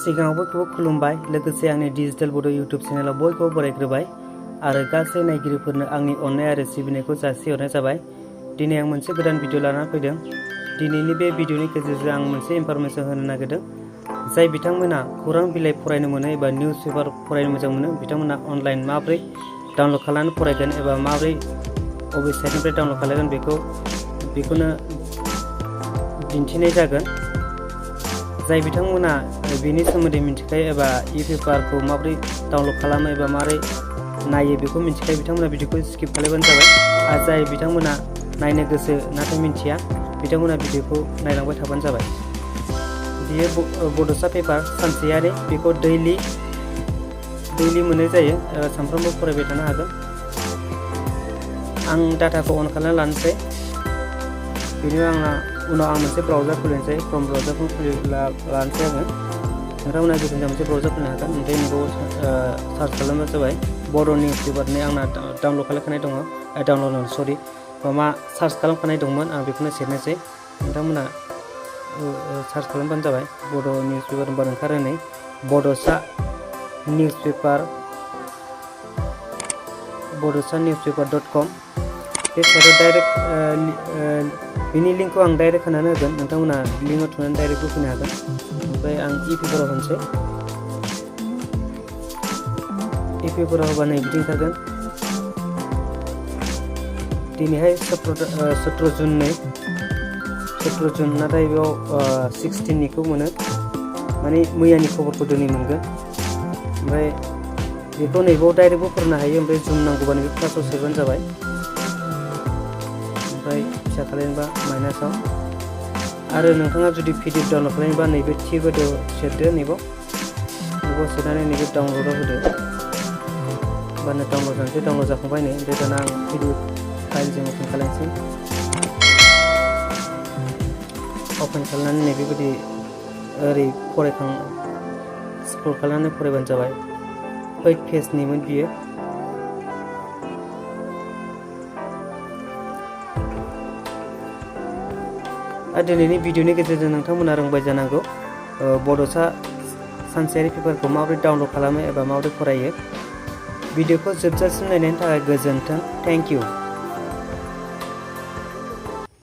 सिगाङाव बयखौबो खुलुमबाय लोगोसे आंनि डिजिटेल बड' इउट्युब चेनेलाव बयखौबो बरायग्रोबाय आरो गासै नायगिरिफोरनो आंनि अननाय आरो सिबिनायखौ जासिहरनाय जाबाय। दिनै आं मोनसे गोदान भिडिअ लानानै फैदों। दिनैनि बे भिडिअनि गेजेरजों आं मोनसे इनफरमेसन होनो नागिरदों। जाय बिथांमोना खौरां बिलाइ फरायनो मोनो एबा निउस पेपार फरायनो मोजां मोनो बिथांमोना अनलाइन माबोरै डाउनलड खालामनानै फरायगोन एबा माबोरै बबे साइटनिफ्राय डाउनलड खालामगोन बेखौनो दिन्थिनाय जागोन। जाय बिथांमोना बेनि सोमोन्दै मिथिखायो एबा इ-पेपारखौ माबोरै डाउनलड खालामो एबा माबोरै नायो बेखौ मिथिखायो बिथांमोना भिडिअखौ स्किप खालामबानो जाबाय। आरो जाय बिथांमोना नायनो गोसो नाथाय मिथिया बिथांमोना भिडिअखौ नायलांबाय थाबानो जाबाय। बियो बड'सा पेपार सानसेयारि, बेखौ दैलि मोननाय जायो। सानफ्रोमबो फरायबाय थानो हागोन। आं डाटाखौ अन खालामना लानोसै। बेनि उनाव आं मोनसे ब्राउजार खुलिनोसै। क्रोम ब्राउजारखौ लानोसै आङो। नोंथांमोना जिखुनु मोनसे ब्राउजार खुलिनो हागोन। ओमफ्राय नोंखौ सार्च खालामबानो जाबाय। बड' निउस पेपारनि आंना डाउनलड खालामखानाय दङ। मा सार्च खालामखानाय दंमोन आं बेखौनो सेरनोसै। नोंथांमोना सार्च खालामबानो जाबाय। बड' निउस पेपार होनबानो ओंखारो नै बड'सा निउस पेपार.com। बे साइटआव डाइरेक्ट बिनि लिंकखौ आं डाइरेक्ट होनानै होगोन। नोंथांमोना लिंकआव थुनानै डाइरेक्ट फैनो हागोन। ओमफ्राय आं इ-पेपाराव होनोसै। इ-पेपाराव होबा नै बिदि ओंखारगोन। दिनैहाय 17 जुन नाथाय बेयाव 16निखौ मोनो। माने मैयानि खबरखौ दिनै मोनगोन। ओमफ्राय बेखौ नैबाव डाइरेक्टबो फरायनो हायो। ओमफ्राय जुम नांगौबा नैबे क्लासाव सेरबानो जाबाय। ओमफ्राय फिसा खालामनोबा माइनासाव। आरो नोंथाङा जुदि पिडिएफ डाउनलड खालामनोबा नैबे टिबोर्डआव सेरदो। नैबाव सेरनानै नैबे डाउनलडआव होदो। होमबानो डाउनलड जानोसै। डाउनलड जाखांबाय नै। ओमफ्राय दाना आं पिडिएफ फाइलजों अपेन खालामनोसै। अपेन खालामनानै नैबेबायदि ओरै स्क्रल खालामनानै फरायबानो जाबाय। 8 पेजनिमोन बियो। आरो दिनैनि भिडिअनि गेजेरजों नोंथांमोना रोंबाय जानांगौ बड'सा सानसेयारि पेपारखौ माबोरै डाउनलड खालामो एबा माबोरै फरायो। भिडिअखौ जोबजासिम नायनायनि थाखाय गोजोन्थों। Thank you.